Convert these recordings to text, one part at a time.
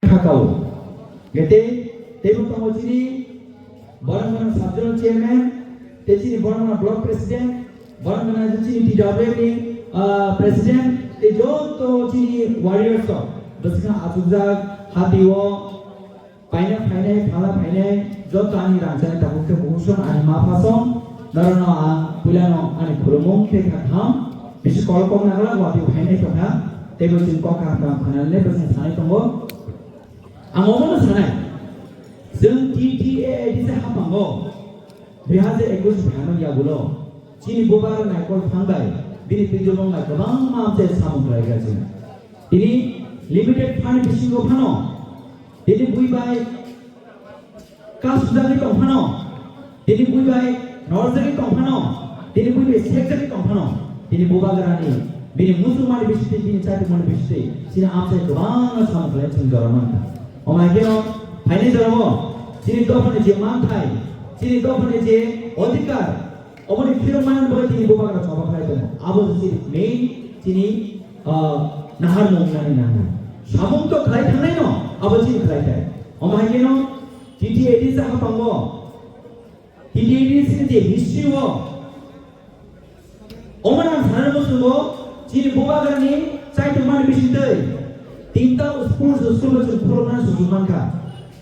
가까워. 그때 대북 동호진이 버랑가나 사드론 체어맨, 대신이 버랑가나 블록 프레시덴트, 버랑가나 진이 DWB 프레시덴트, 대조 진이 워리어스. बसका आजुजा हादिओ पाइने फाइने फाला फाइने जो तानी रांचाने ताबुके बुसुन आनि माफासम नरनो आ पुलानो आनि खुरुमुं के खाम बिसि कलकम नागला वाति फाइने कथा तेबो जिन कका फानाले बसने थानाय दंगो आंगोनो सानाय जों TTA दिसे हाबांगो 2021 फानो याबुलो जिनि बोबार नायकल फांबाय बिनि पिजोलं नाय गोबां माबे सामु लायगासिनो दिनि limited fund fishing ko phano dili bui bai kasudani ko phano dili bui bai northern ko phano dili bui bai sector ko phano dili bobagarani bini musulman bishite bini chati mon bishite sina amse gobang sam khle chung garaman omai keno phaine jaramo sini to phane je man thai sini to phane je adhikar oboni firman boy dili bobagara choba khai to abo sini main sini nahar mongnani nana सामुं तो खलाई थांनाय न आबोजि खलायथाय अमायकेनो TTA सा हाबांगो TTA सिजे हिस्ट्री वो अमना सानो मसुगो जिनि बोबागारनि चाइतो मान बिसिदै तीनता स्कुल स्कुल प्रोग्राम सुजुमानका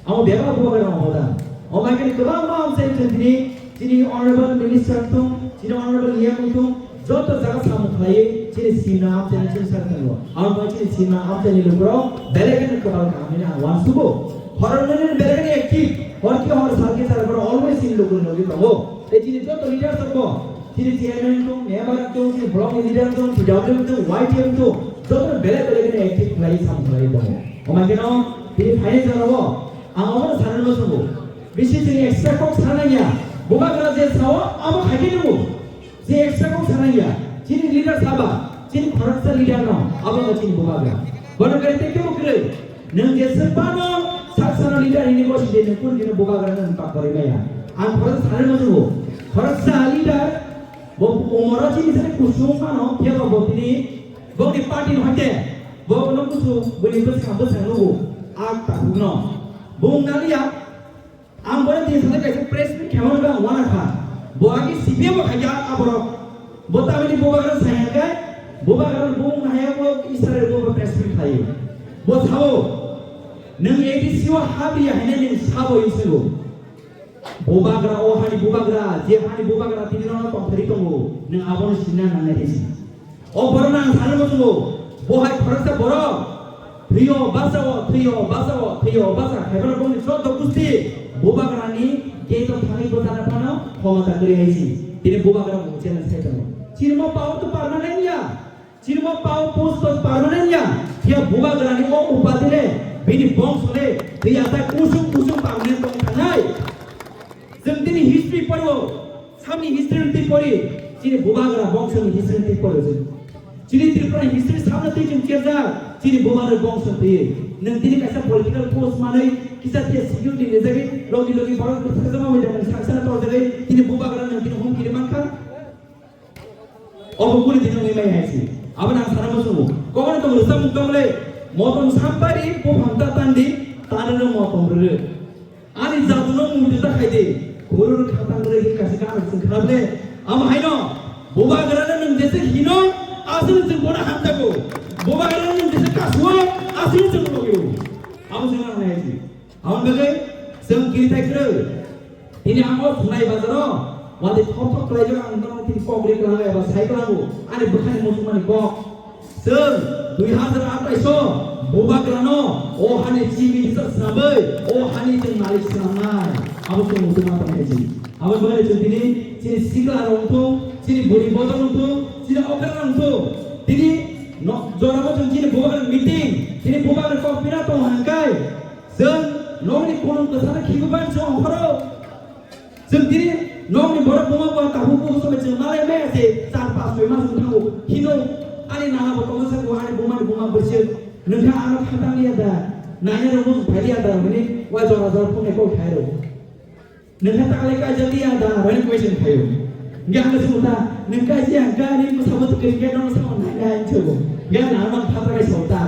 आमो बेबा बोबागार अमदा अमायकेनो गोबां मामसे दिनि जिनि अनरेबल मिनिस्टार तो जिनि अनरेबल यामु तो जत जागा सामु खलाय जिनि सिना आपजेन सिन सरखारनो आरो बायदि सिना आपजेन लोगरो बेलेगन कबाल कामिना वानसुबो हरनने बेलेगन एक्टिभ हरकी हर सालके सरखार अलवेज इन लोगन लगे दंगो ए जिनि जत लिडार सबो जिनि चेयरमैन तो मेंबर तो जिनि ब्लॉक लिडार तो डब्ल्यू तो वाईटीएम तो जत बेलेगन एक्टिभ खलाय सामु खलाय दंगो अमायकेनो बिनि फाइनाल जाराबो आंगो साननो मसुबो बिसि जोंनि एक्सट्रा कक सानाया बोबागरा जे साव आबो खायकेनो जे एक्सट्रा कक सानाया जिनि लिडार साबा जिनि फरकसा लिडार न आबो जिनि बोबागा बनो करते क्यों करे नों जे सबानो साक्साना लिडार इउनिभार्सिटी ने कुन जिनि बोबागा नों पाकरे माया आं फरक सानो मजो फरकसा लिडार बो उमरा जिनि से कुसुम मानो केबो बोतिनि बोनि पार्टी नहते बो नो कुसु बोनि बसखाबो सानोगो आग तागुनो बुंनालिया आं बोले दिन साथे कैसे प्रेस में खेमनबा वाना खा बोआगी सिबियाबो खाया आबरो बोतामिनि बोबागा सायागा बोबागार बुं हायाबो इसराइल बोबा प्रेसमेन्ट खायो बो साबो नों एडिसिओ हाबिया हायने नों साबो इसो बोबाग्रा ओ हानि बोबाग्रा जे हानि बोबाग्रा तिनिनो तंथरि दंगो नों आबोनो सिना नांनाय दिसि ओ बरना सानो मजो बोहाय फरसा बर थैयो बासाओ खायबा बोनि सद कुस्ति बोबाग्रानि गेतो थाङै बोजाना फानो खमता करि हायसि तिनि बोबाग्रा मुचेन साइतनो चिरमा पाउ तो परमानेन्ट या चिरमा पाउ पोस्ट तो परमानेन्ट या या बोबाग्रानि ओ उपाधिले बिनि बंशले दैयाता कुसुम पाउनेन दं थानाय जों दिनि हिस्ट्री पढो सामनि हिस्ट्री पढि चिनि बोबाग्रा बंशनि हिस्ट्री पढो जों चिनि त्रिपुरा हिस्ट्री सामने दै जों चेरजा चिनि बोबाग्रा बंश दै नों दिनि कासा पलिटिकल पोस्ट मानै किसा ते सिक्युरिटी ने जगे लगी भारत सजमा होय दं साक्साना तो जगे दिनि बोबाग्रा नों दिनि हम किरि मानखा 어부꾸리 되는 의미가 있지. 아버나 사람을 쓰고 거기는 또 의사 문동래 모든 산발이 보방다 딴디 따르는 모동를 아니 자두는 문제다 하이데 고르를 카탄그레 까지 가는 생각하네 아마 하이노 보바그라는 데서 히노 아스는 증보나 한다고 보바그라는 데서 가수와 아스는 증보요 아무 생각은 해야지 아무 그게 성길이 타이크를 이니 아무 분나이 바자로 वादे थप क्लाइजो आंगन ति कग्रे क्लाङा एबा साइक्लाङो आनि बखानि मुसुमानि ग जों 2028 बोबाग्रानो ओ हानि जिबि ससाबै ओ हानि जों मालिक सामनाय आबो जों मुसुमा बानायजि आबो बने जों दिनि जिनि सिगला रंथो जिनि बरि बदन रंथो जिनि अखर रंथो दिनि जराबो जों जिनि बोबाग्रा मिटिं जिनि बोबाग्रा कपिना तो हांकाय जों ननि कोन कसाना खिगुबान जों हरो जों दिनि नोंनि बर' बुङाबा ताबुखौ समेत मालाय मेसे चार पास सय मास थांगौ हिनो आनि नाङाबो तंसाखौ आनि बुङा बोरसो नोंहा आरो खातांनिया दा नायनो रोंगौ फाइलिया दा माने वा जरा जरा फुंनायखौ थायो नोंहा तालाय काजलिया दा राइन क्वेश्चन थायो गियान सुमुता नोंहा जे गानि मोसाबो क्रिकेट नों सामन नाय नाय छबो गियान आमान फाताय सौता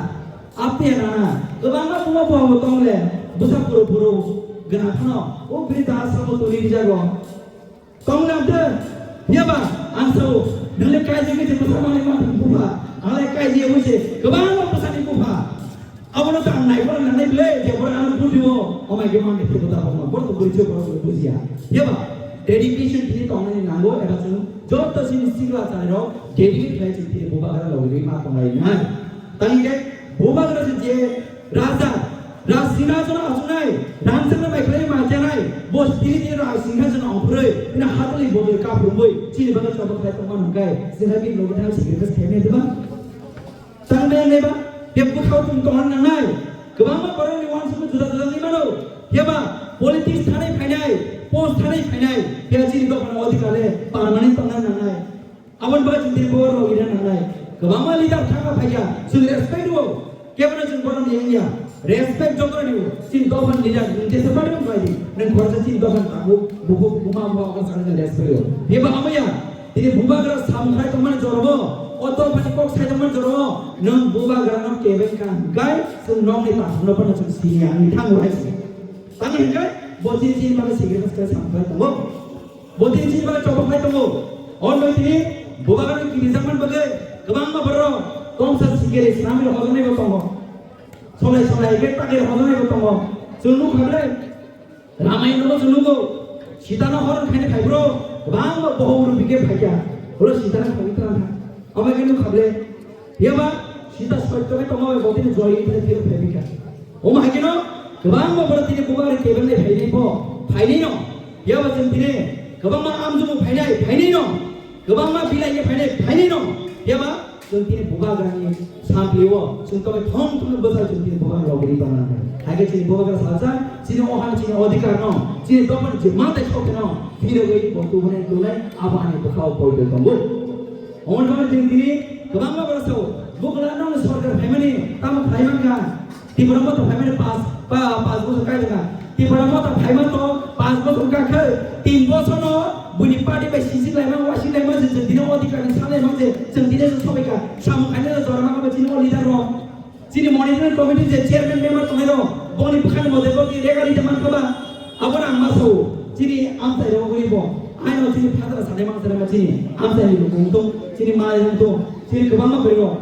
앞에나 그방가 부모부하고 동래 무사부로 부르고 그나 하나 우리 다 서고 돌리자고 동남들 여봐 안서 너네 까지게 무사만이만 부파 안에 까지 오지 그방가 무사니 부파 아무나 딱 나이보라 나네 블레 제보라 안 부디고 어마게 마음에 들보다 보면 뭐도 그렇죠 뭐도 그렇지야 여봐 데디케이션 뒤에 동안에 나고 내가 좀 저것도 시가 하잖아요 데디케이션 해줄 때 뭐가 우리 마동아이나 당이게 뭐가 그러지 제 라자 라시나전 아주나이 란스는 마이클레이 마잖아이 뭐 스피리티로 아시나전 어프를 그냥 하들이 뭐를 까불고 지리 방을 저거 했던 한가에 생각이 로그다운 시기를 세면되봐 상대내봐 배부카우 좀 동안 나나이 그방만 버려니 완수는 주다주다니만로 해봐 폴리틱스 타네 파이나이 पोस्ट थाने फाइनाल या जिन दो अपन अधिकार है परमानेंट तंगन नंगाय अवन बात जिन बोर हो गिरा नंगाय कबामा लीडर थाका फाइया सुन रेस्पेक्ट हो केवल जिन बोरन येंगिया रेस्पेक्ट जो करनी हो जिन दो अपन लीडर जिन से बड़े फाइदी नन खर्च जिन दो अपन ताको बुबु बुमा बुमा अपन सारे रेस्पेक्ट हो ये बामया तिने बुबागर सामखाय तमन जोरबो 어떤 분이 꼭 사정을 들어 넌 부바그라는 계획한 가이 승롱이 따스는 번호 좀 시행이 탕고 했어 당연히 모든 지방의 세계에서 상관했던 거 모든 지방의 조범했던 거 언론들이 부바그라는 기리상만 보게 그만만 벌어 동사 시계를 이스라엘을 허전해봤던 거 소라이게 따기를 허전해봤던 거 전부 가래 라마인으로 주는 거 시다는 허를 খাইনে খাইবro 그만만 보호로 비게 파이야 그러 시다는 거기더라 어머니는 가래 여봐 시다 스파이터가 동아에 모든 조이를 뒤로 배비까 어머니는 그방만 벌었더니 부바를 개별내 파이니포 파이니노 여봐 전티네 그방만 암주무 파이니노 그방만 빌라이게 파이니노 여봐 전티네 부바가니 삼피워 전통에 통통을 벗어 전티네 부바를 어그리 떠나는 거야 알겠지 부바가 살살 지는 오한 지는 어디 가노 지는 또한 지금 마음대 촉해노 비력의 복두분의 눈에 아바니 부카오 보이들 건고 오늘 밤에 등들이 그만만 벌었어 뭐그라는 소리를 하면이 땀을 파이만가 디브라모도 파이만이 파스보서 까이다가 디브라모도 파이만도 파스보서 까크 띵보서노 문이빠리 배 시식라이만 와시라이만 전디는 어디까지 살라이만 전디에서 소비가 사무관에서 돌아가면 지는 올리다로 지는 모니터링 커미티 체어맨 멤버 통해로 본이 북한 모델 거기 레가리자만 커봐 아버나 안 마서 지니 암사이로 그리고 아이는 지니 파드라 사대망 사람은 지니 암사이로 공동 지니 마이도 지니 그만만 그리고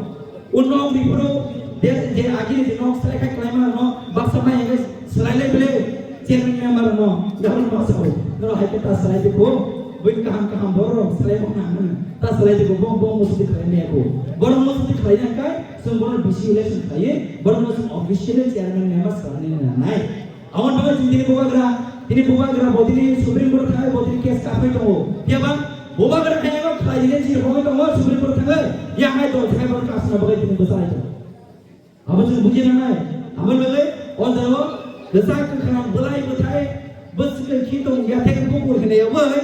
운동 리프로 제 아기는 너 살아갈 거야만 너 박사마에 살아갈 그래 제는 멤버는 너 나는 박사고 너 할때다 살아있고 보니까 한 벌어 살아먹는 다 살아있고 봉봉 모습이 그래내고 버런 모습이 그래니까 성분을 비시레슨 가에 버런 모습 어피셜을 제하는 멤버 살아내는 나이 아원 방을 준비해 보가더라 ini bubagra bodini supreme court thai bodini case kapai tongo ya bang bubagra kaya ko khai ni ji hoy tongo supreme court thai ya hai to thai bor kas na bagai tini besai to abang jeng buji na nai abang bagai on dawo desa ke khang belai ko thai bus ke khitong ya thai ko ko ne ya bai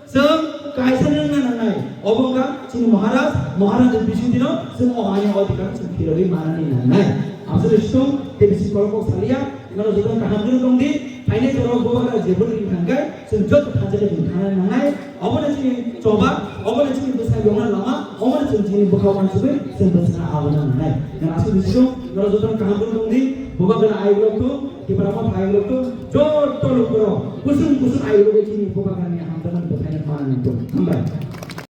sem kai sanang na nai obonga chini maharaj bisudino sem ohani odikar chirori manani na nai abang stum te bisi ko salia ngalo jodon kaham dong di फाइने जरो गोबागा जेबो नि थांगाय जों जत थाजले जों थाना नांगाय अबने जोंनि जबा अबने जोंनि बोसा यंना लामा अबने जों जोंनि बोखाव मानसिबो जों बोसना आवना नांगाय जों आसु बिसु नरो जतन काहाबो दंदि गोबागा आइलकु तिबरामा फाइलकु जत तलुकरो कुसुम आइलकु जोंनि गोबागानि हामदमान बोखायनो माननि दं हामबाय